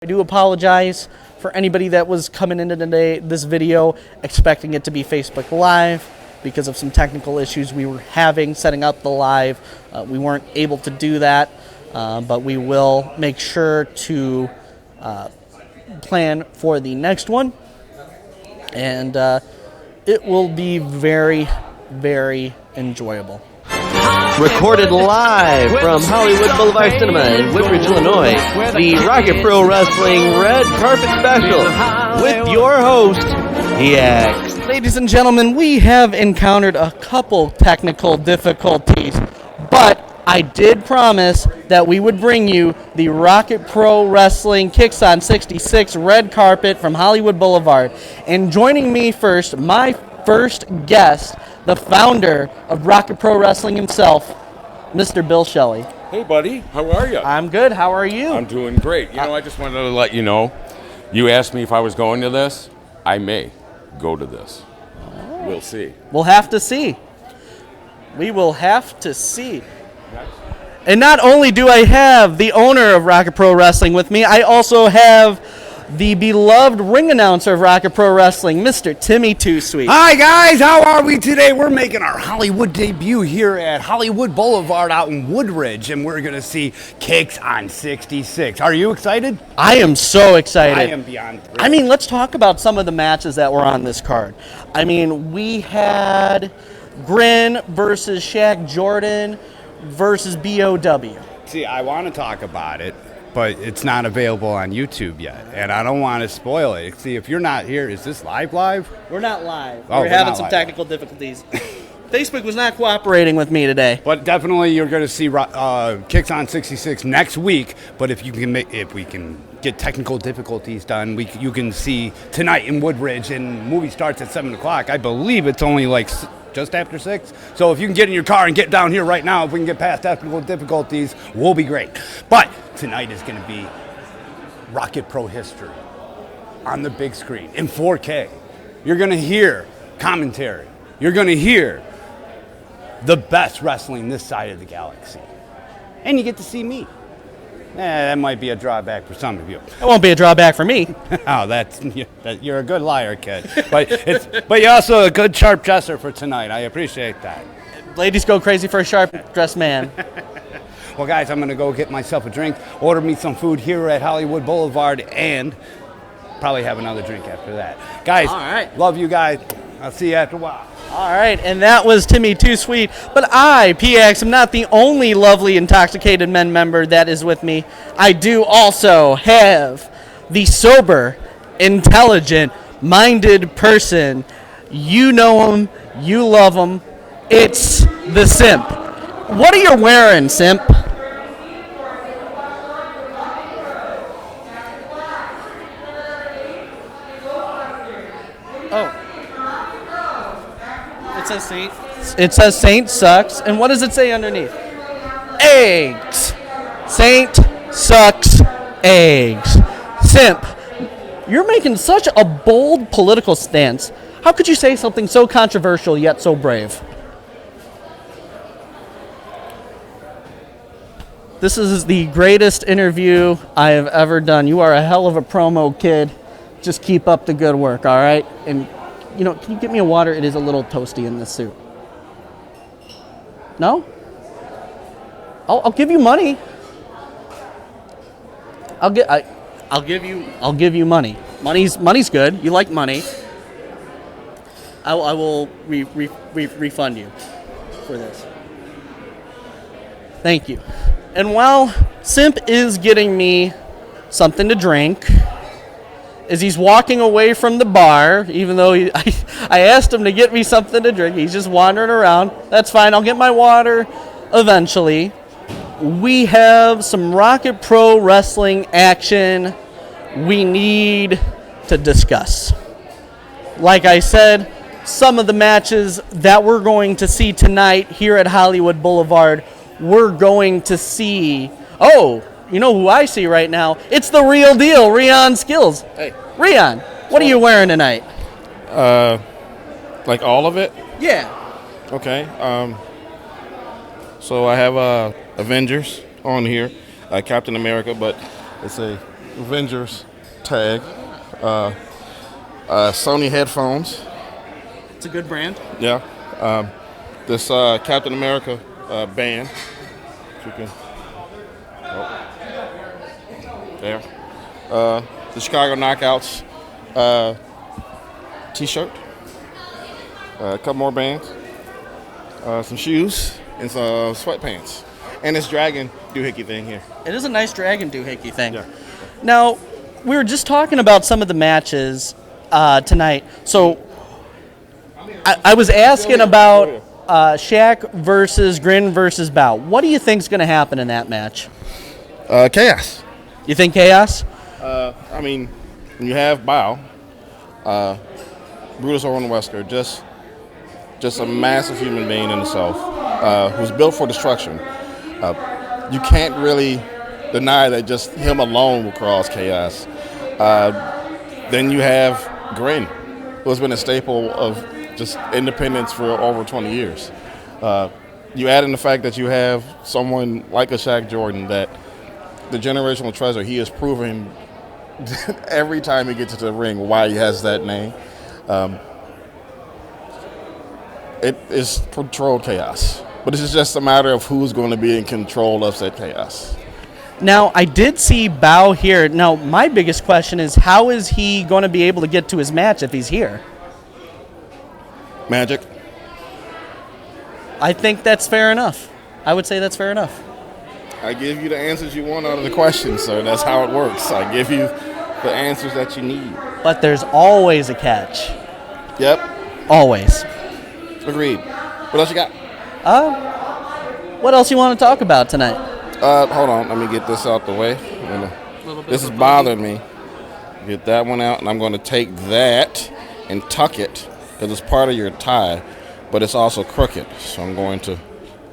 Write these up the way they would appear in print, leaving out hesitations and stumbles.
I do apologize for anybody that was coming into this video expecting it to be Facebook Live because of some technical issues we were having setting up the live. We weren't able to do that, but we will make sure to plan for the next one. And it will be very, very enjoyable. Recorded live from Hollywood Blvd Cinema in Woodridge, Illinois, the Rocket Pro Wrestling Red Carpet Special with your host, EX. Ladies and gentlemen, we have encountered a couple technical difficulties, but I did promise that we would bring you the Rocket Pro Wrestling Kicks on 66 Red Carpet from Hollywood Blvd. And joining me first, my first guest, the founder of Rocket Pro Wrestling himself, Mr. Bill Shelley. Hey, buddy. How are you? I'm good. How are you? I'm doing great. You know, I just wanted to let you know, you asked me if I was going to this. I may go to this. Oh. We'll see. We'll have to see. We will have to see. And not only do I have the owner of Rocket Pro Wrestling with me, I also have the beloved ring announcer of Rocket Pro Wrestling, Mr. Timmy Too Sweet. Hi guys, how are we today? We're making our Hollywood debut here at Hollywood Blvd out in Woodridge, and we're gonna see Kicks on 66. Are you excited? I am so excited. I am beyond thrilled. I mean, let's talk about some of the matches that were on this card. I mean, we had Grin versus Shaq Jordan versus BOW. See, I want to talk about it, but it's not available on YouTube yet, and I don't want to spoil it. See, if you're not here, is this live? We're not live. Oh, we're having some technical difficulties. Facebook was not cooperating with me today. But definitely, you're going to see Kicks on 66 next week. But if we can get technical difficulties done, you can see tonight in Woodridge, and the movie starts at 7 o'clock. I believe it's only like just after 6. So if you can get in your car and get down here right now, if we can get past technical difficulties, we'll be great. But tonight is going to be Rocket Pro history on the big screen in 4K. You're going to hear commentary. You're going to hear the best wrestling this side of the galaxy. And you get to see me. That might be a drawback for some of you. It won't be a drawback for me. Oh, you're a good liar, kid. But you're also a good sharp dresser for tonight. I appreciate that. Ladies go crazy for a sharp-dressed man. Well, guys, I'm going to go get myself a drink, order me some food here at Hollywood Blvd, and probably have another drink after that. Guys, all right. Love you guys. I'll see you after a while. All right, and that was Timmy Too Sweet. But I, PX, am not the only lovely intoxicated men member that is with me. I do also have the sober, intelligent, minded person. You know him, you love him. It's the Simp. What are you wearing, Simp? Oh. It says Saint sucks. And what does it say underneath? Eggs. Saint sucks eggs. Simp, you're making such a bold political stance. How could you say something so controversial yet so brave? This is the greatest interview I have ever done. You are a hell of a promo, kid. Just keep up the good work, all right? And you know, can you get me a water? It is a little toasty in this suit. No? I'll give you money. I'll give you money. Money's good. You like money. I will refund you for this. Thank you. And while Simp is getting me something to drink, as he's walking away from the bar, even though I asked him to get me something to drink, he's just wandering around. That's fine, I'll get my water eventually. We have some Rocket Pro Wrestling action we need to discuss. Like I said, some of the matches that we're going to see tonight here at Hollywood Blvd, we're going to see, you know who I see right now? It's the real deal, Rion Skills. Hey. Rion, what are you wearing tonight? Like all of it? Yeah. Okay. So I have Avengers on here, Captain America, but it's a Avengers tag, Sony headphones. It's a good brand. Yeah. This Captain America band. You can, there. The Chicago Knockouts T-shirt. A couple more bands. Some shoes and some sweatpants. And this dragon doohickey thing here. It is a nice dragon doohickey thing. Yeah. Now, we were just talking about some of the matches tonight. So, I was asking about Shaq versus Grin versus Bow. What do you think is going to happen in that match? Chaos. You think chaos? I mean, when you have Bow, Brutus Owen Wesker, just a massive human being in himself, who's built for destruction. You can't really deny that just him alone will cause chaos. Then you have Grin, who has been a staple of just independence for over 20 years. You add in the fact that you have someone like a Shaq Jordan, that the generational treasure, he has proven every time he gets into the ring why he has that name. It is controlled chaos. But it's just a matter of who's going to be in control of that chaos. Now, I did see Bow here. Now, my biggest question is, how is he going to be able to get to his match if he's here? Magic. I think that's fair enough. I would say that's fair enough. I give you the answers you want out of the questions, sir. That's how it works. I give you the answers that you need. But there's always a catch. Yep. Always. Agreed. What else you got? What else you want to talk about tonight? Hold on. Let me get this out the way. This is bothering me. Get that one out, and I'm going to take that and tuck it because it's part of your tie, but it's also crooked. So I'm going to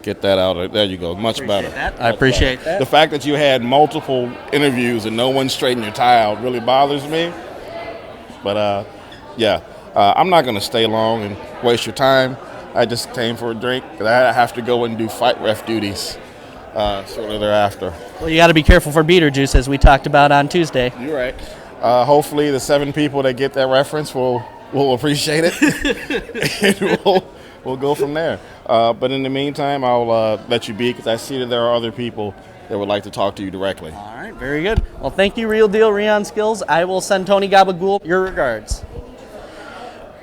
get that out. There you go. Much better. I appreciate that. The fact that you had multiple interviews and no one straightened your tie out really bothers me. But, yeah, I'm not going to stay long and waste your time. I just came for a drink because I have to go and do fight ref duties shortly thereafter. Well, you got to be careful for beater juice, as we talked about on Tuesday. You're right. Hopefully the 7 people that get that reference will appreciate it, and we'll go from there. But in the meantime, I'll let you be because I see that there are other people that would like to talk to you directly. All right, very good. Well, thank you, Real Deal Rion Skills. I will send Tony Gabagool your regards.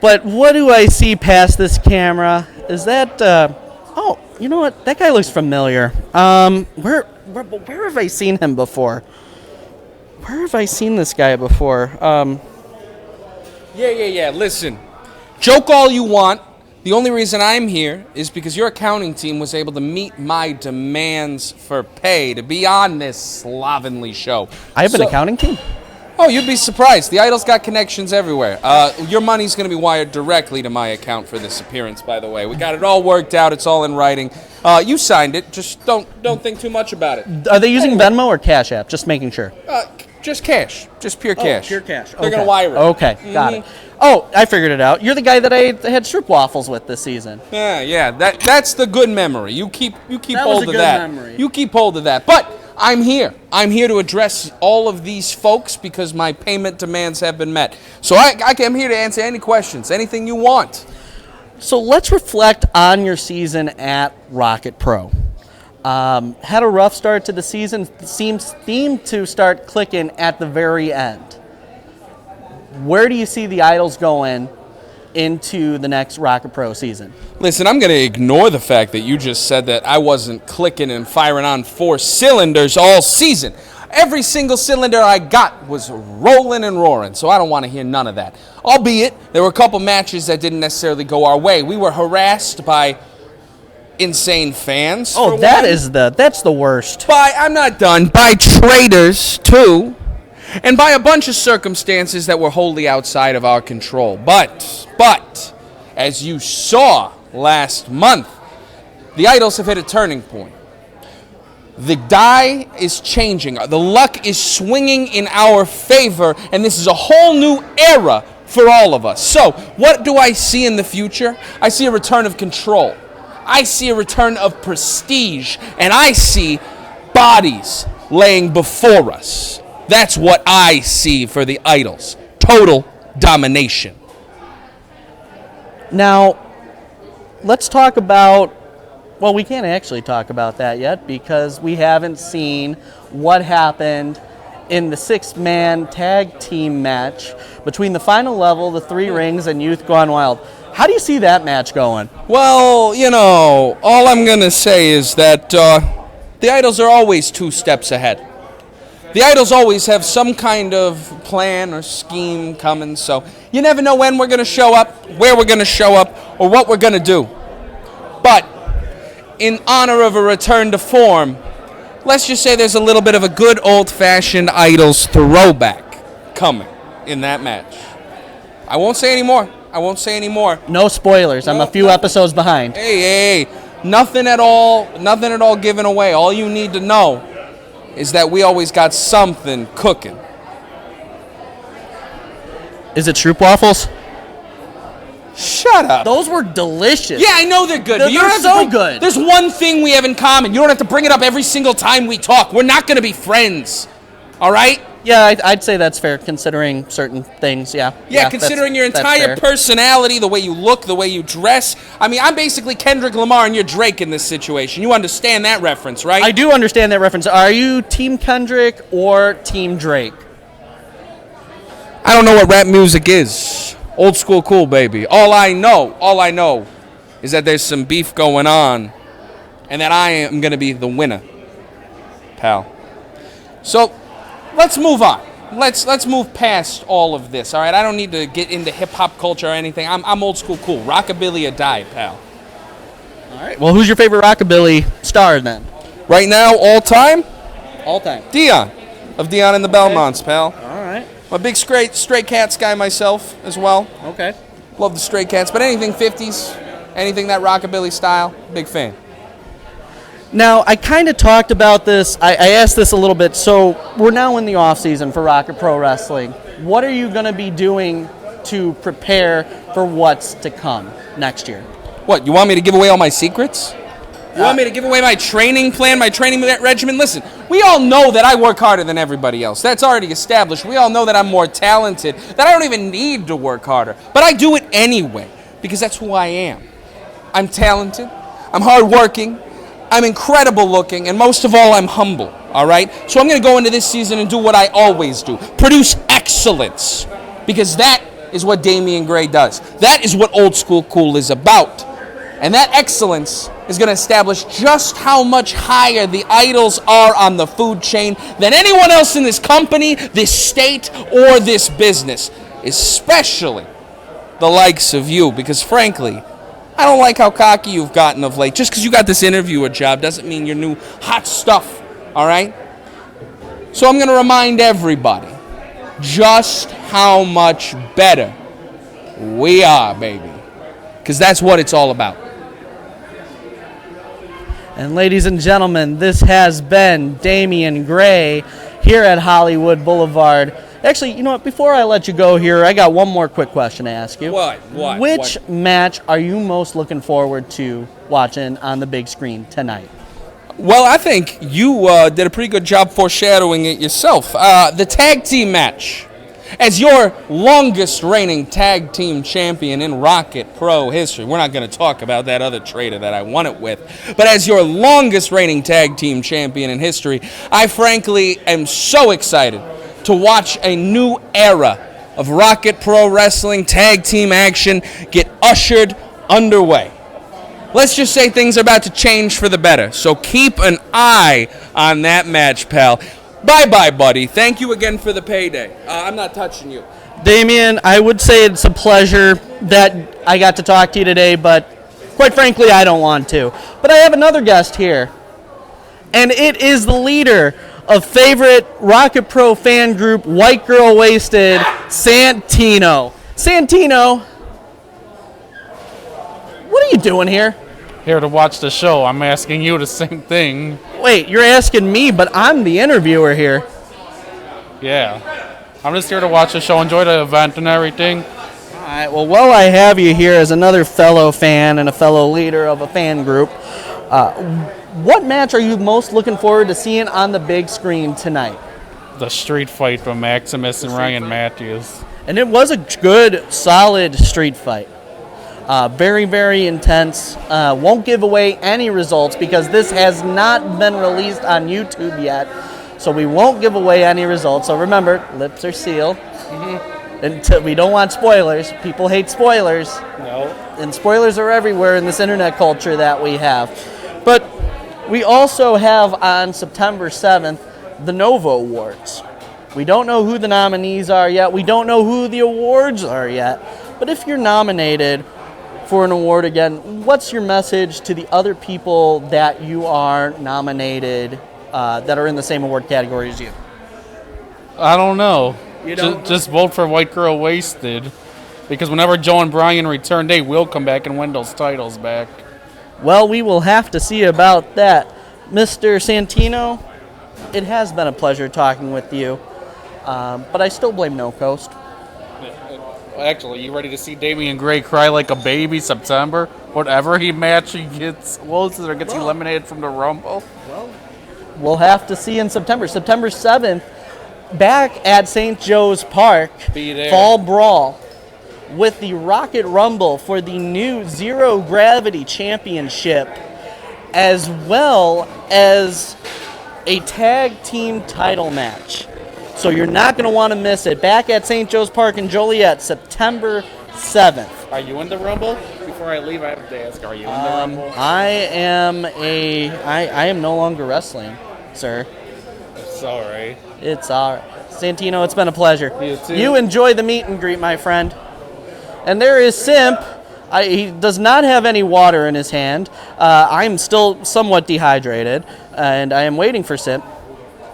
But what do I see past this camera? Is that, oh, you know what? That guy looks familiar. Where have I seen him before? Where have I seen this guy before? Yeah. Listen, joke all you want. The only reason I'm here is because your accounting team was able to meet my demands for pay to be on this slovenly show. I have an accounting team? Oh, you'd be surprised. The Idol's got connections everywhere. Your money's going to be wired directly to my account for this appearance, by the way. We got it all worked out. It's all in writing. You signed it. Just don't think too much about it. Are they using Venmo or Cash App? Just making sure. Just cash. Just pure cash. Pure cash. They're going to wire it. Okay, got it. Oh, I figured it out. You're the guy that I had strip waffles with this season. Yeah. That's the good memory. You keep That hold was a of good that. memory. You keep hold of that. But I'm here. I'm here to address all of these folks because my payment demands have been met. So I'm here to answer any questions, anything you want. So let's reflect on your season at Rocket Pro. Had a rough start to the season. Seemed to start clicking at the very end. Where do you see the Idols going into the next Rocket Pro season? Listen, I'm going to ignore the fact that you just said that I wasn't clicking and firing on 4 cylinders all season. Every single cylinder I got was rolling and roaring, so I don't want to hear none of that. Albeit, there were a couple matches that didn't necessarily go our way. We were harassed by insane fans. Oh, that's the worst. I'm not done. By traitors, too. And by a bunch of circumstances that were wholly outside of our control. But, as you saw last month, the Idols have hit a turning point. The die is changing. The luck is swinging in our favor, and this is a whole new era for all of us. So, what do I see in the future? I see a return of control. I see a return of prestige, and I see bodies laying before us. That's what I see for the Idols. Total domination. Now, let's talk about, well, we can't actually talk about that yet because we haven't seen what happened in the 6-man tag team match between the final level, the 3 rings, and Youth Gone Wild. How do you see that match going? Well, all I'm going to say is that the Idols are always 2 steps ahead. The Idols always have some kind of plan or scheme coming, so you never know when we're going to show up, where we're going to show up, or what we're going to do. But in honor of a return to form, let's just say there's a little bit of a good old-fashioned Idols throwback coming in that match. I won't say any more. No spoilers. I'm a few episodes behind. Hey, nothing at all given away. All you need to know is that we always got something cooking. Is it Stroop waffles? Shut up. Those were delicious. Yeah, I know they're good. They're but you don't have so to bring, good. There's one thing we have in common. You don't have to bring it up every single time we talk. We're not going to be friends. All right? Yeah, I'd say that's fair considering certain things, yeah. Yeah, considering your that's entire fair. personality, the way you look, the way you dress. I mean, I'm basically Kendrick Lamar and you're Drake in this situation. You understand that reference, right? I do understand that reference. Are you Team Kendrick or Team Drake? I don't know what rap music is. Old school cool, baby. All I know is that there's some beef going on and that I am going to be the winner, pal. So, let's move on. Let's move past all of this, all right? I don't need to get into hip-hop culture or anything. I'm old school cool. Rockabilly or die, pal. All right. Well, who's your favorite rockabilly star then? Right now, all time, All time. Dion of Dion and the Belmonts, pal. All right. I'm a big Stray Cats guy myself as well. Okay. Love the Stray Cats, but anything 50s, anything that rockabilly style, big fan. Now, I kind of talked about this. I asked this a little bit. So we're now in the off season for Rocket Pro Wrestling. What are you going to be doing to prepare for what's to come next year? What, you want me to give away all my secrets? You want me to give away my training plan, my training regimen? Listen, we all know that I work harder than everybody else. That's already established. We all know that I'm more talented, that I don't even need to work harder. But I do it anyway, because that's who I am. I'm talented, I'm hardworking, I'm incredible looking, and most of all, I'm humble, all right? So I'm going to go into this season and do what I always do, produce excellence, because that is what Damian Gray does. That is what Old School Cool is about. And that excellence is going to establish just how much higher the Idols are on the food chain than anyone else in this company, this state, or this business, especially the likes of you, because frankly, I don't like how cocky you've gotten of late. Just because you got this interviewer job doesn't mean you're new hot stuff, all right? So I'm going to remind everybody just how much better we are, baby, because that's what it's all about. And ladies and gentlemen, this has been Damian Gray here at Hollywood Boulevard. Actually, you know what? Before I let you go here, I got one more quick question to ask you. What? Which match are you most looking forward to watching on the big screen tonight? Well, I think you did a pretty good job foreshadowing it yourself. The tag team match. As your longest reigning tag team champion in Rocket Pro history, we're not going to talk about that other traitor that I won it with, but as your longest reigning tag team champion in history, I frankly am so excited to watch a new era of Rocket Pro Wrestling tag team action get ushered underway. Let's just say things are about to change for the better, so keep an eye on that match, pal. Bye-bye, buddy. Thank you again for the payday. I'm not touching you. Damian, I would say it's a pleasure that I got to talk to you today, but quite frankly, I don't want to. But I have another guest here, and it is the leader of favorite Rocket Pro fan group, White Girl Wasted, Santino. Santino, what are you doing here? Here to watch the show. I'm asking you the same thing. Wait, you're asking me, but I'm the interviewer here. Yeah. I'm just here to watch the show, enjoy the event and everything. All right, well, while I have you here as another fellow fan and a fellow leader of a fan group, what match are you most looking forward to seeing on the big screen tonight? the street fight from Maximus and Ryan Matthews. And it was a good, solid street fight. Very, very intense. Won't give away any results because this has not been released on YouTube yet. So we won't give away any results. So remember, lips are sealed. Until we don't want spoilers. People hate spoilers. No. And spoilers are everywhere in this internet culture that we have. But we also have on September 7th the Nova Awards. We don't know who the nominees are yet. We don't know who the awards are yet. But if you're nominated for an award again, what's your message to the other people that you are nominated that are in the same award category as you? I don't know. You don't Just vote for White Girl Wasted. Because whenever Joe and Brian return, they will come back and win those titles back. Well, we will have to see about that. Mr. Santino, it has been a pleasure talking with you, but I still blame No Coast. Actually, you ready to see Damian Gray cry like a baby September? Whatever he match he gets, or gets eliminated from the Rumble? We'll have to see in September. September 7th, back at St. Joe's Park, Be there. Fall Brawl, with the Rocket Rumble for the new Zero Gravity Championship, as well as a tag team title match. So you're not going to want to miss it. Back at St. Joe's Park in Joliet, September 7th. Are you in the Rumble? Before I leave, I have to ask, are you in the Rumble? I am no longer wrestling, sir. It's all right. It's all right. Santino, it's been a pleasure. You too. You enjoy the meet and greet, my friend. And there is Simp. He does not have any water in his hand. I'm still somewhat dehydrated, and I am waiting for Simp.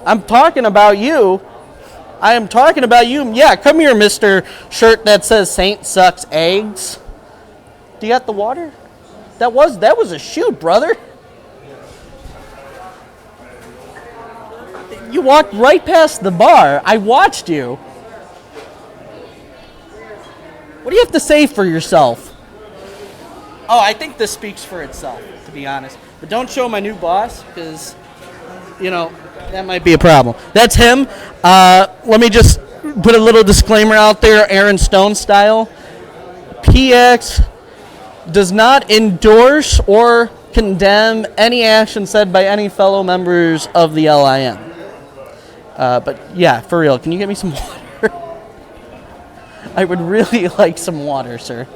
I'm talking about you. I am talking about you. Yeah, come here, Mr. Shirt that says Saint Sucks Eggs. Do you got the water? That was a shoot, brother. You walked right past the bar. I watched you. What do you have to say for yourself? Oh, I think this speaks for itself, to be honest. But don't show my new boss, because, that might be a problem. That's him. Let me just put a little disclaimer out there, Aaron Stone style. PX does not endorse or condemn any action said by any fellow members of the LIM. But yeah, for real, can you get me some water? I would really like some water, sir.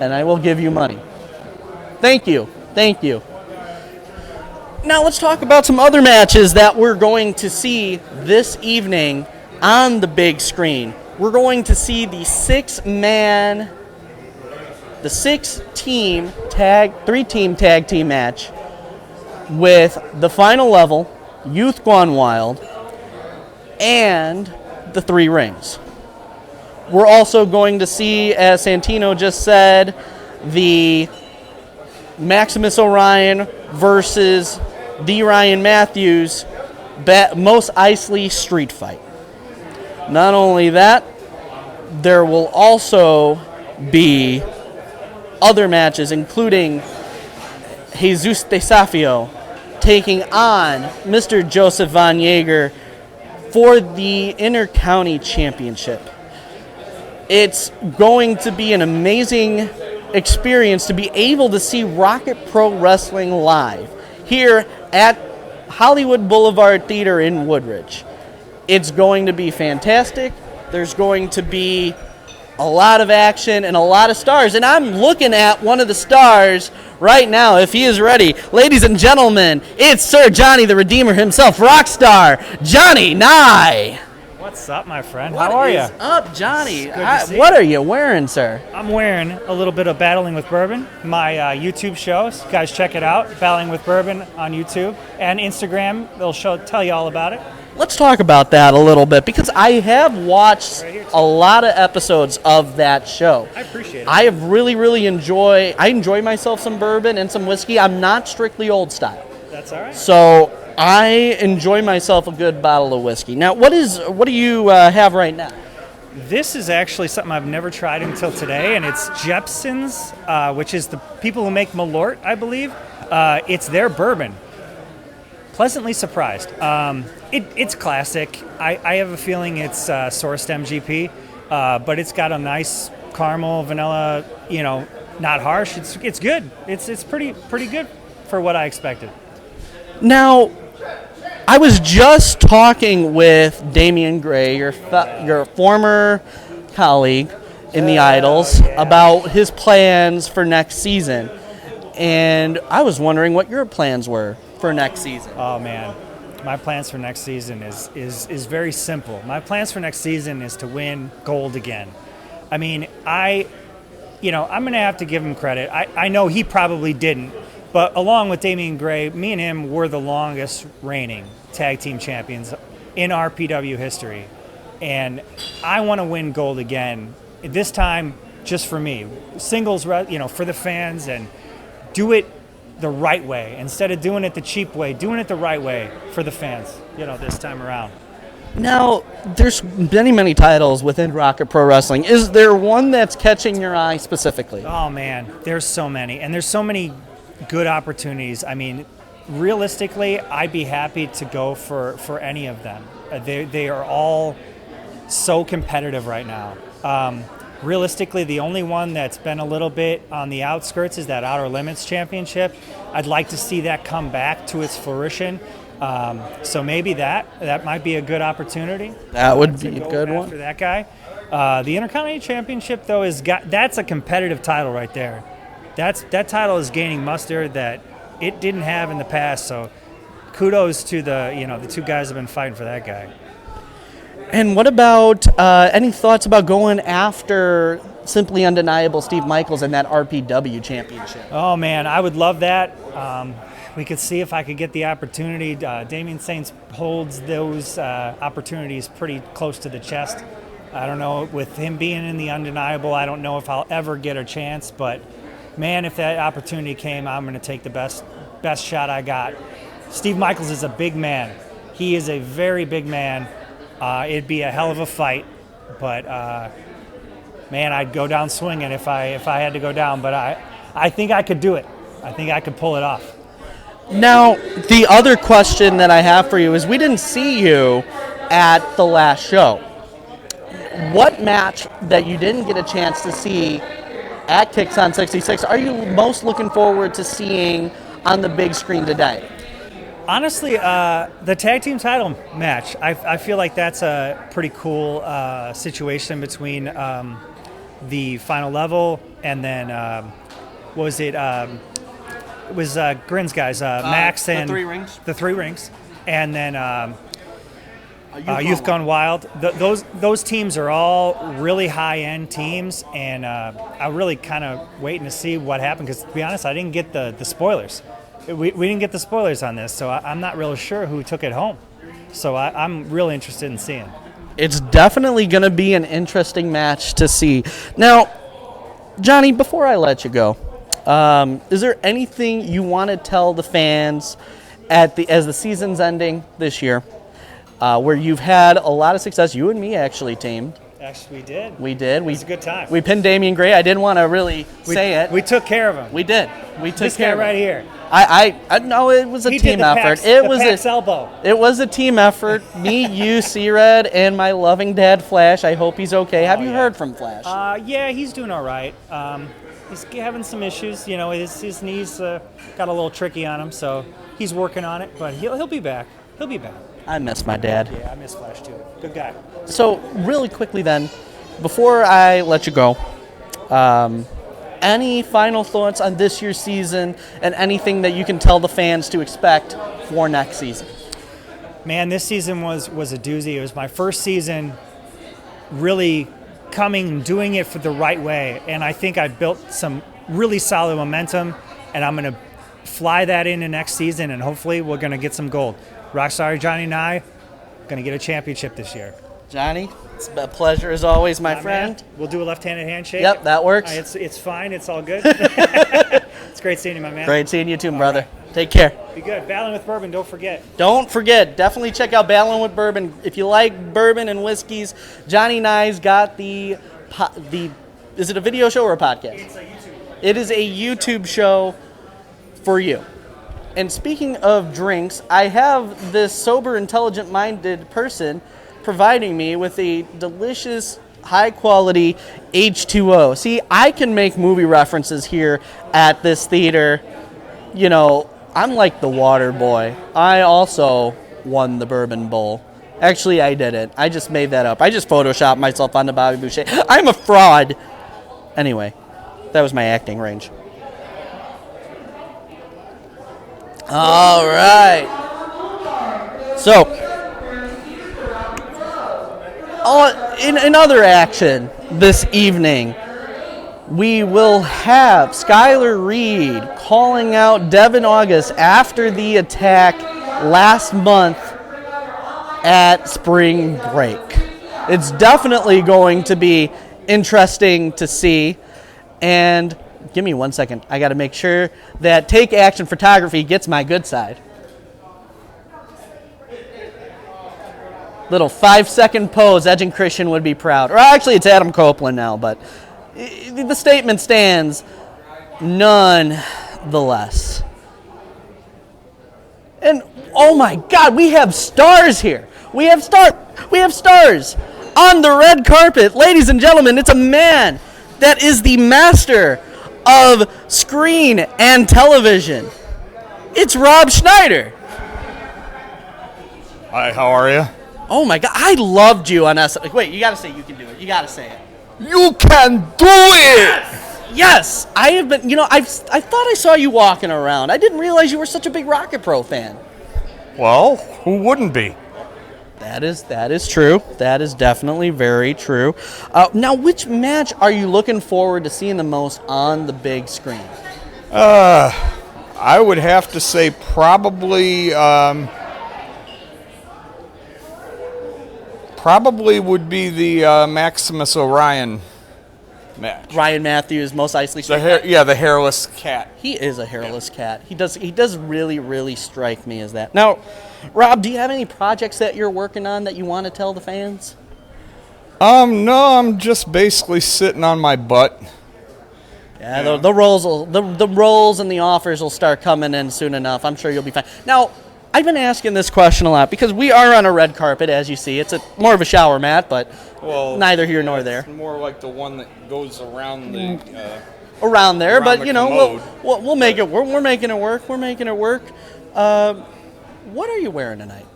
And I will give you money. Thank you. Thank you. Now let's talk about some other matches that we're going to see this evening on the big screen. We're going to see the three-team tag team match with the Final Level, Youth Gone Wild, and the Three Rings. We're also going to see, as Santino just said, the Maximus Orion versus the Ryan Matthews Most Eisley street fight. Not only that, there will also be other matches, including Jesus Desafio taking on Mr. Joseph Von Jaeger for the Inter-County Championship. It's going to be an amazing experience to be able to see Rocket Pro Wrestling live here at Hollywood Blvd Theater in Woodridge. It's going to be fantastic. There's going to be a lot of action and a lot of stars. And I'm looking at one of the stars right now, if he is ready. Ladies and gentlemen, it's Sir Johnny the Redeemer himself, Rockstar Johnny Nye. What's up, my friend? How are you? What is up, Johnny? Good to see What you. are you wearing, sir? I'm wearing a little bit of Battling with Bourbon, my YouTube shows. Guys, check it out. Battling with Bourbon on YouTube and Instagram. They'll tell you all about it. Let's talk about that a little bit, because I have watched a lot of episodes of that show. I appreciate it. I have really enjoy myself some bourbon and some whiskey. I'm not strictly old style. That's all right. So I enjoy myself a good bottle of whiskey. Now, what do you have right now? This is actually something I've never tried until today, and it's Jepson's, which is the people who make Malort, I believe. It's their bourbon. Pleasantly surprised. It's classic. I have a feeling it's sourced MGP, but it's got a nice caramel, vanilla, not harsh. It's good. It's pretty good for what I expected. Now, I was just talking with Damian Gray, your former colleague in the Idols, about his plans for next season. And I was wondering what your plans were for next season. Oh, man. My plans for next season is very simple. My plans for next season is to win gold again. I mean, I'm going to have to give him credit. I know he probably didn't, but along with Damian Gray, me and him were the longest reigning tag team champions in RPW history. And I want to win gold again, this time just for me. Singles, for the fans, and do it the right way. Instead of doing it the cheap way, doing it the right way for the fans, this time around. Now, there's many titles within Rocket Pro Wrestling. Is there one that's catching your eye specifically? Oh, man, there's so many. And there's so many good opportunities. I mean, realistically, I'd be happy to go for any of them. They are all so competitive right now. Realistically, the only one that's been a little bit on the outskirts is that Outer Limits Championship. I'd like to see that come back to its fruition. So maybe that might be a good opportunity. That would be a good one for that guy. The Intercontinental Championship, though, that's a competitive title right there. That title is gaining muster that it didn't have in the past. So kudos to the two guys have been fighting for that guy. And what about any thoughts about going after Simply Undeniable Steve Michaels in that RPW championship? Oh, man, I would love that. We could see if I could get the opportunity. Damian Saints holds those opportunities pretty close to the chest. I don't know, with him being in the Undeniable, I don't know if I'll ever get a chance. But, man, if that opportunity came, I'm going to take the best shot I got. Steve Michaels is a big man. He is a very big man. It'd be a hell of a fight, but man, I'd go down swinging if I had to go down. But I think I could do it. I think I could pull it off. Now, the other question that I have for you is, we didn't see you at the last show. What match that you didn't get a chance to see at Kicks on 66 are you most looking forward to seeing on the big screen today? Honestly, the tag team title match, I feel like that's a pretty cool situation between the final level and then, it was Grin's guys, Max and the three rings, and then Youth Gone Wild. Those teams are all really high-end teams, and I'm really kind of waiting to see what happened, because to be honest, I didn't get the spoilers. We didn't get the spoilers on this, so I'm not really sure who took it home. So I'm really interested in seeing. It's definitely going to be an interesting match to see. Now, Johnny, before I let you go, is there anything you want to tell the fans as the season's ending this year, where you've had a lot of success? You and me actually teamed. Actually, we did. We did. It was a good time. We pinned Damian Gray. I didn't want to really say it. We took care of him. We did. We took this care guy of him. right here. I know it was a team effort. It was Pac's elbow. It was a team effort. Me, you, C-Red, and my loving dad, Flash. I hope he's okay. Have you heard from Flash? Yeah, he's doing all right. He's having some issues. His knees got a little tricky on him, so he's working on it. But he'll be back. He'll be back. I miss my dad. Yeah, I miss Flash too. Good guy. So really quickly then, before I let you go, any final thoughts on this year's season and anything that you can tell the fans to expect for next season? Man, this season was a doozy. It was my first season really coming and doing it for the right way, and I think I built some really solid momentum, and I'm going to fly that into next season, and hopefully we're going to get some gold. Rockstar Johnny and I are going to get a championship this year. Johnny, it's a pleasure as always, my friend. Man, we'll do a left-handed handshake. Yep, that works. It's fine. It's all good. It's great seeing you, my man. Great seeing you too, brother. Right. Take care. Be good. Battling with Bourbon, don't forget. Don't forget. Definitely check out Battling with Bourbon. If you like bourbon and whiskeys, Johnny Nye's got the is it a video show or a podcast? It's a YouTube. It is a YouTube show for you. And speaking of drinks, I have this sober, intelligent-minded person providing me with a delicious, high-quality H2O. See, I can make movie references here at this theater. You know, I'm like the water boy. I also won the Bourbon Bowl. Actually, I didn't. I just made that up. I just photoshopped myself on the Bobby Boucher. I'm a fraud. Anyway, that was my acting range. All right. So, in other action this evening, we will have Skylar Reed calling out Devin August after the attack last month at spring break. It's definitely going to be interesting to see. And give me 1 second. I got to make sure that Take Action Photography gets my good side. Little 5-second pose. Edge and Christian would be proud. Or actually, it's Adam Copeland now, but the statement stands nonetheless. And oh my God, we have stars here. We have stars on the red carpet. Ladies and gentlemen, it's a man that is the master of screen and television. It's Rob Schneider. Hi, how are you? Oh my God, I loved you on SNL. Wait, you gotta say you can do it. You gotta say it. You can do it! Yes, I have been. You know, I thought I saw you walking around. I didn't realize you were such a big Rocket Pro fan. Well, who wouldn't be? That is true. That is definitely very true. Now, which match are you looking forward to seeing the most on the big screen? I would have to say probably would be the Maximus Orion match. Ryan Matthews, most Eisley. The hairless cat. He is a hairless cat. He does really, really strike me as that. Now, Rob, do you have any projects that you're working on that you want to tell the fans? No, I'm just basically sitting on my butt. Yeah, the roles and the offers will start coming in soon enough. I'm sure you'll be fine. Now, I've been asking this question a lot because we are on a red carpet, as you see. It's more of a shower mat, but neither here nor there. It's more like the one that goes around the around there, around but the you know, commode. we'll make it work. We're making it work. We're making it work. What are you wearing tonight?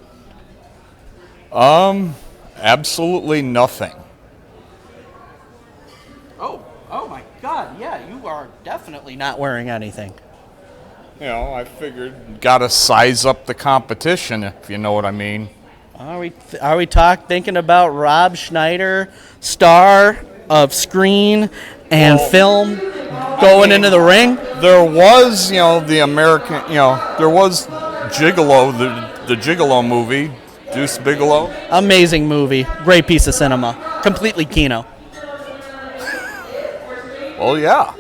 Absolutely nothing. Oh my God! Yeah, you are definitely not wearing anything. You know, I figured gotta size up the competition, if you know what I mean. Are we thinking about Rob Schneider, star of screen and film, going into the ring? There was, the American, there was Gigolo, the Gigolo movie, Deuce Bigalow. Amazing movie, great piece of cinema, completely Kino. Well, yeah.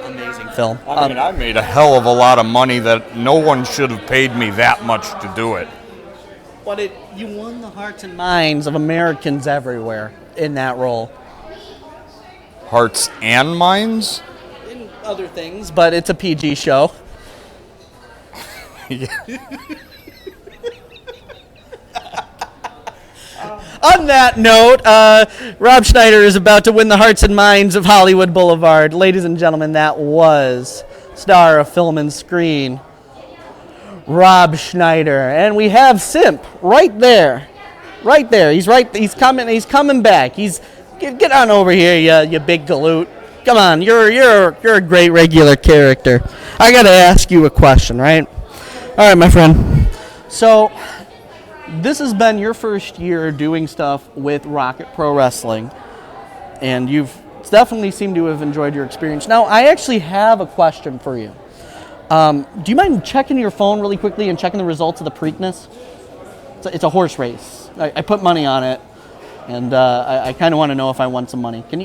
Amazing film. I mean, I made a hell of a lot of money that no one should have paid me that much to do it. But you won the hearts and minds of Americans everywhere in that role. Hearts and minds? In other things, but it's a PG show. On that note, Rob Schneider is about to win the hearts and minds of Hollywood Boulevard. Ladies and gentlemen, that was star of film and screen, Rob Schneider. And we have Simp right there. Right there. He's coming back. Get on over here, you big galoot. Come on, you're a great regular character. I gotta ask you a question, right? All right, my friend. So, this has been your first year doing stuff with Rocket Pro Wrestling, and you've definitely seemed to have enjoyed your experience. Now, I actually have a question for you. Do you mind checking your phone really quickly and checking the results of the Preakness? It's a horse race. I put money on it, and I kind of want to know if I won some money. Can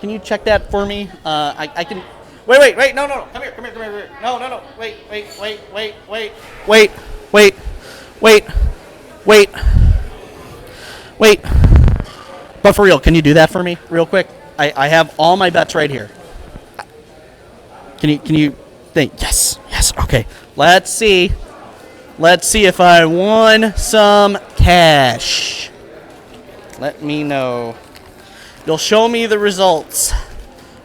you check that for me? I can. Wait. No. Come here. No. Wait. But for real, can you do that for me real quick? I have all my bets right here. Can you think? Yes. Okay. Let's see. Let's see if I won some cash. Let me know. You'll show me the results.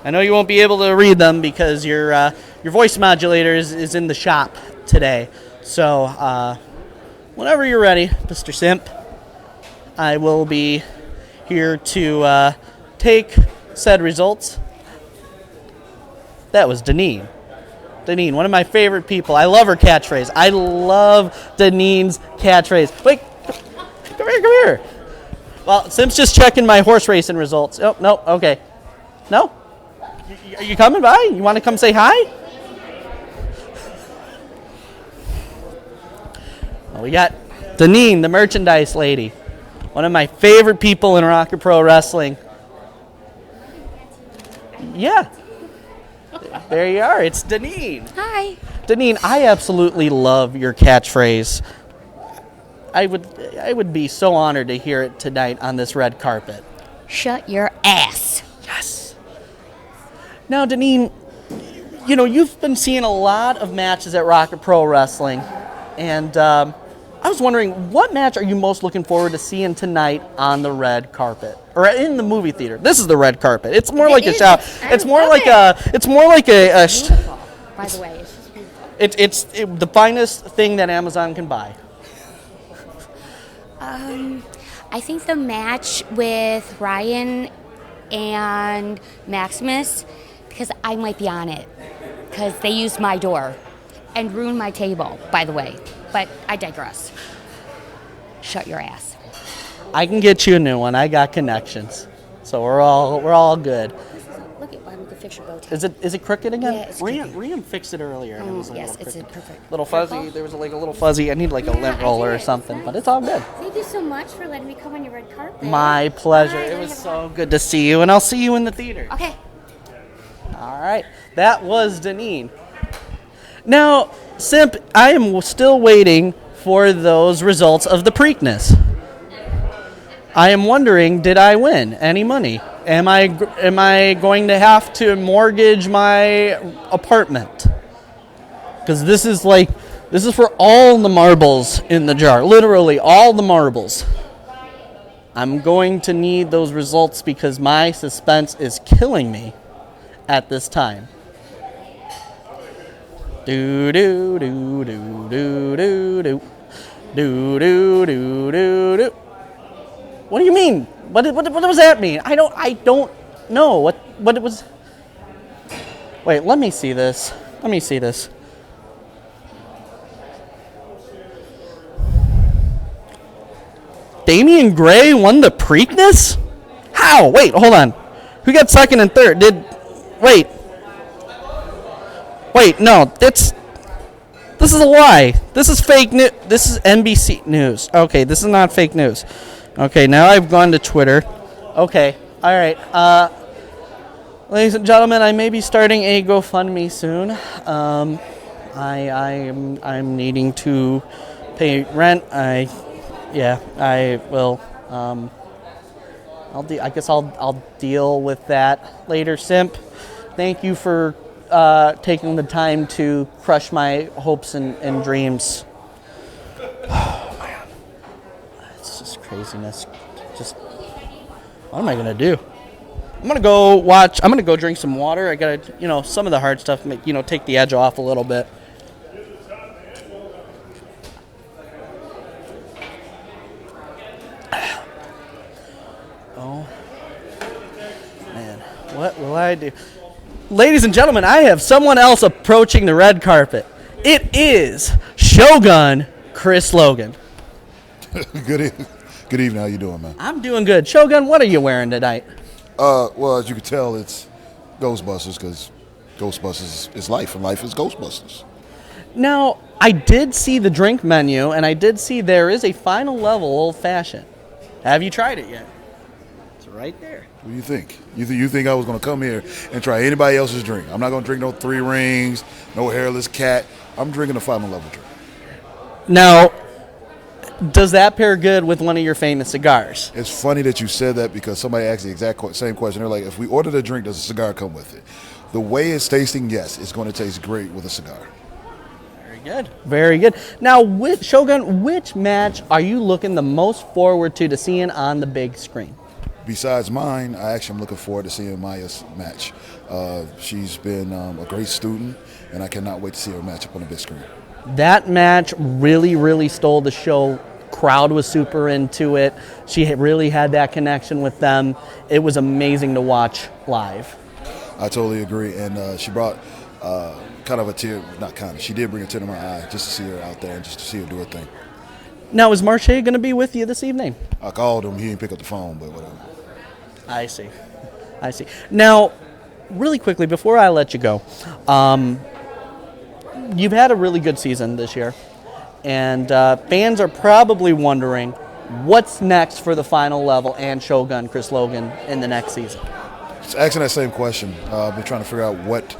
I know you won't be able to read them because your voice modulator is in the shop today. So whenever you're ready, Mr. Simp, I will be here to take said results. That was Deneen. Deneen, one of my favorite people. I love her catchphrase. I love Deneen's catchphrase. Wait, come here. Well, Sim's just checking my horse racing results. Oh, no, okay. No? Are you coming by? You want to come say hi? Well, we got Deneen, the merchandise lady. One of my favorite people in Rocket Pro Wrestling. Yeah. There you are. It's Deneen. Hi. Deneen, I absolutely love your catchphrase. I would be so honored to hear it tonight on this red carpet. Shut your ass. Yes. Now, Deneen, you know, you've been seeing a lot of matches at Rocket Pro Wrestling, and I was wondering, what match are you most looking forward to seeing tonight on the red carpet or in the movie theater? This is the red carpet. It's more like a shop. It's more like a. It's more like a. By the way, it's just beautiful. It's the finest thing that Amazon can buy. I think the match with Ryan and Maximus, because I might be on it, because they used my door and ruined my table, by the way. But I digress. Shut your ass. I can get you a new one. I got connections, so we're all good. Look at why we could fix your bow tie. Is it crooked again? Yeah, it's crooked. Rian fixed it earlier. And it was a yes, little it's crooked. perfect. Little fuzzy. There was like a little fuzzy. I need like a lint roller or something, but it's all good. Thank you so much for letting me come on your red carpet. My pleasure. Bye. It was so good to see you, and I'll see you in the theater. Okay. All right. That was Deneen. Now, Simp, I am still waiting for those results of the Preakness. I am wondering, did I win any money? Am I going to have to mortgage my apartment? Because this is for all the marbles in the jar. Literally all the marbles. I'm going to need those results because my suspense is killing me at this time. Do do do do do do do do do do do do. What do you mean? What does that mean? I don't know what it was. Wait, let me see this. Damian Gray won the Preakness? How? Wait, hold on. Who got second and third? Wait, no, this is a lie. This is fake news. This is NBC News. Okay, this is not fake news. Okay, now I've gone to Twitter. Okay, all right. Ladies and gentlemen, I may be starting a GoFundMe soon. I'm needing to pay rent. I will. I guess I'll deal with that later. Simp, thank you for taking the time to crush my hopes and dreams. Oh, man. It's just craziness. What am I going to do? I'm going to go drink some water. I got to, some of the hard stuff, take the edge off a little bit. Oh, man. What will I do? Ladies and gentlemen, I have someone else approaching the red carpet. It is Shogun Chris Logan. Good evening. How you doing, man? I'm doing good. Shogun, what are you wearing tonight? Well, as you can tell, it's Ghostbusters because Ghostbusters is life, and life is Ghostbusters. Now, I did see the drink menu, and I did see there is a final level old-fashioned. Have you tried it yet? It's right there. What do you think? You think I was going to come here and try anybody else's drink? I'm not going to drink no Three Rings, no Hairless Cat. I'm drinking a final level drink. Now, does that pair good with one of your famous cigars? It's funny that you said that because somebody asked the exact same question. They're like, if we ordered a drink, does a cigar come with it? The way it's tasting, yes, it's going to taste great with a cigar. Very good. Very good. Now, Shogun, which match are you looking the most forward to seeing on the big screen? Besides mine, I actually am looking forward to seeing Maya's match. She's been a great student, and I cannot wait to see her match up on the big screen. That match really, really stole the show. Crowd was super into it. She really had that connection with them. It was amazing to watch live. I totally agree, and she brought kind of a tear, not kind of, she did bring a tear to my eye just to see her out there and just to see her do her thing. Now, is Marche going to be with you this evening? I called him, he didn't pick up the phone, but whatever. I see. Now, really quickly, before I let you go, you've had a really good season this year, and fans are probably wondering what's next for the final level and Shogun Chris Logan in the next season. Just asking that same question. I've been trying to figure out what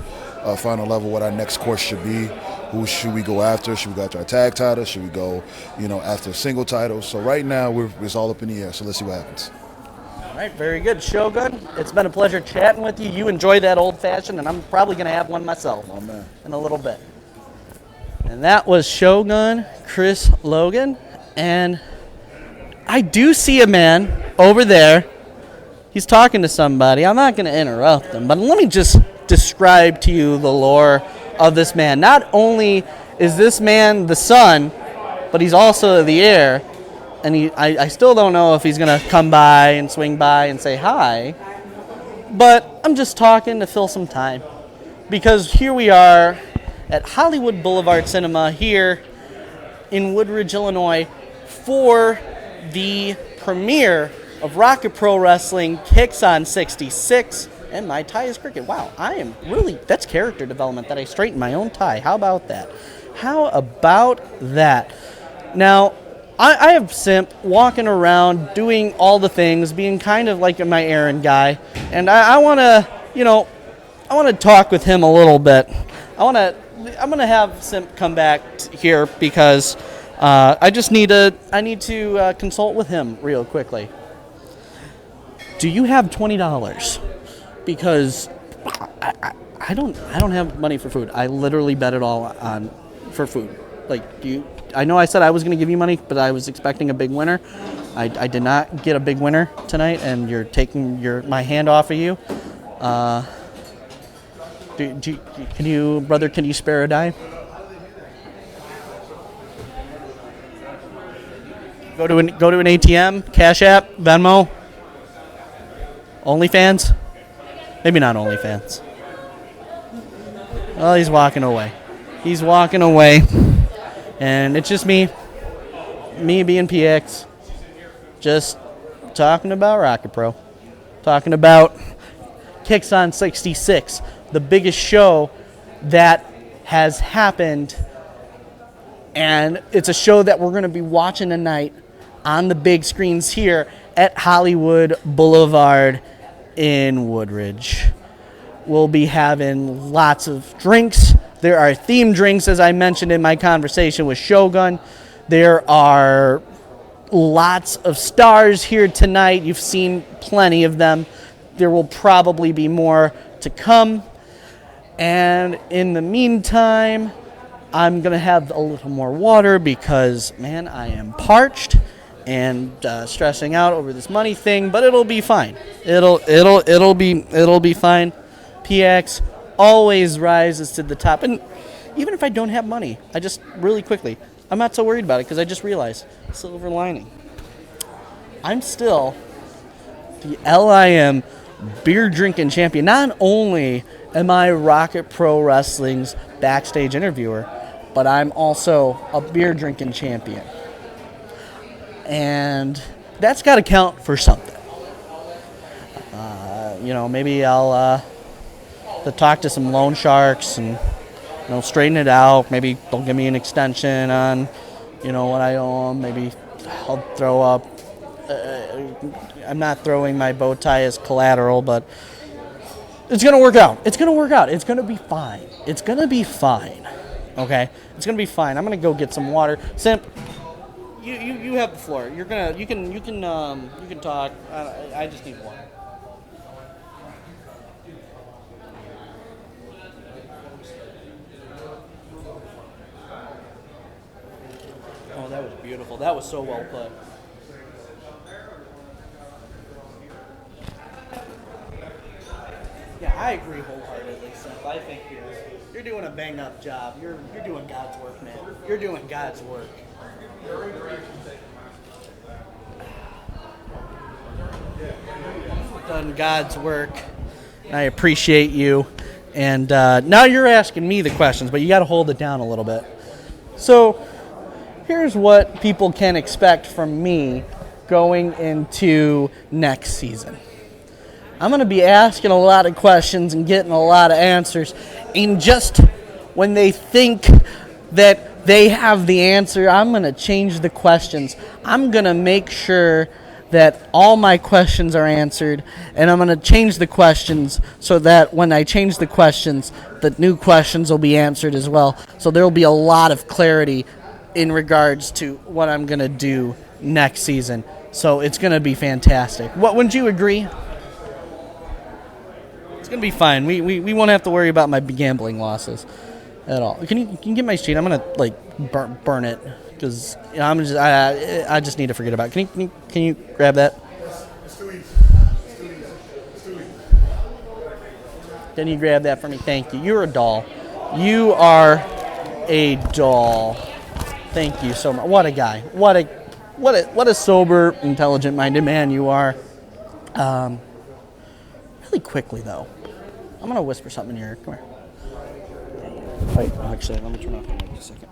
final level, what our next course should be. Who should we go after? Should we go after our tag title? Should we go, after single titles? So right now, it's all up in the air, so let's see what happens. All right, very good. Shogun, it's been a pleasure chatting with you. You enjoy that old-fashioned, and I'm probably going to have one myself in a little bit. And that was Shogun Chris Logan. And I do see a man over there. He's talking to somebody. I'm not going to interrupt him, but let me just describe to you the lore of this man. Not only is this man the son, but he's also the heir. And I still don't know if he's going to come by and swing by and say hi. But I'm just talking to fill some time. Because here we are at Hollywood Blvd Cinema here in Woodridge, Illinois for the premiere of Rocket Pro Wrestling Kicks on 66 and my tie is cricket. Wow, that's character development that I straighten my own tie. How about that? Now, I have Simp walking around doing all the things, being kind of like my errand guy, and I want to talk with him a little bit. I'm going to have Simp come back here because I need to consult with him real quickly. Do you have $20? Because I don't have money for food. I literally bet it all on for food. I know I said I was going to give you money, but I was expecting a big winner. I did not get a big winner tonight, and you're taking my hand off of you. Can you spare a dime? Go to an ATM, Cash App, Venmo, OnlyFans. Maybe not OnlyFans. Well, he's walking away. And it's just me being PX, just talking about Rocket Pro, talking about Kicks on 66, the biggest show that has happened, and it's a show that we're going to be watching tonight on the big screens here at Hollywood Blvd in Woodridge. We'll be having lots of drinks. There are themed drinks, as I mentioned in my conversation with Shogun. There are lots of stars here tonight. You've seen plenty of them. There will probably be more to come. And in the meantime, I'm going to have a little more water because, man, I am parched and stressing out over this money thing, but it'll be fine. It'll be fine. PX always rises to the top. And even if I don't have money, I'm not so worried about it because I just realized, silver lining. I'm still the LIM beer drinking champion. Not only am I Rocket Pro Wrestling's backstage interviewer, but I'm also a beer drinking champion. And that's got to count for something. Maybe I'll talk to some loan sharks and straighten it out. Maybe they'll give me an extension on what I owe them. Maybe I'll throw up. I'm not throwing my bow tie as collateral, but it's gonna work out. It's gonna be fine. Okay, it's gonna be fine. I'm gonna go get some water. Simp, you have the floor. You can talk. I just need water. beautiful. That was so well put. Yeah, I agree wholeheartedly, Seth. I think you're doing a bang-up job. You're doing God's work, man. You're doing God's work. Done God's work. I appreciate you. And now you're asking me the questions, but you got to hold it down a little bit. So here's what people can expect from me going into next season. I'm going to be asking a lot of questions and getting a lot of answers. And just when they think that they have the answer, I'm going to change the questions. I'm going to make sure that all my questions are answered, and I'm going to change the questions so that when I change the questions, the new questions will be answered as well. So there will be a lot of clarity in regards to what I'm going to do next season. So it's going to be fantastic. Wouldn't you agree? It's going to be fine. We won't have to worry about my gambling losses at all. Can you get my sheet? I'm going to burn it because I just need to forget about it. Can you grab that? Can you grab that for me? Thank you. You're a doll. You are a doll. Thank you so much. What a guy. What a sober, intelligent-minded man you are. Really quickly though, I'm gonna whisper something in your ear. Come here. Wait, actually, let me turn off the mic just a second.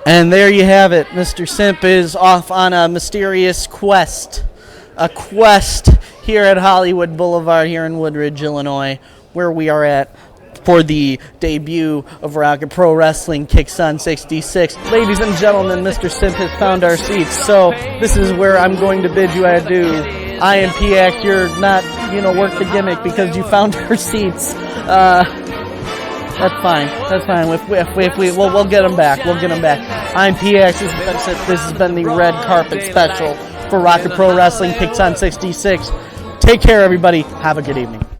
And there you have it. Mr. Simp is off on a mysterious quest. A quest here at Hollywood Boulevard here in Woodridge, Illinois, where we are at for the debut of Rocket Pro Wrestling Kicks on 66. Ladies and gentlemen, Mr. Simp has found our seats, so this is where I'm going to bid you adieu. I am PX, you're not, work the gimmick because you found our seats. That's fine. We'll get them back. I'm PX, this has been the Red Carpet Special for Rocket Pro Wrestling Kicks on 66. Take care, everybody. Have a good evening.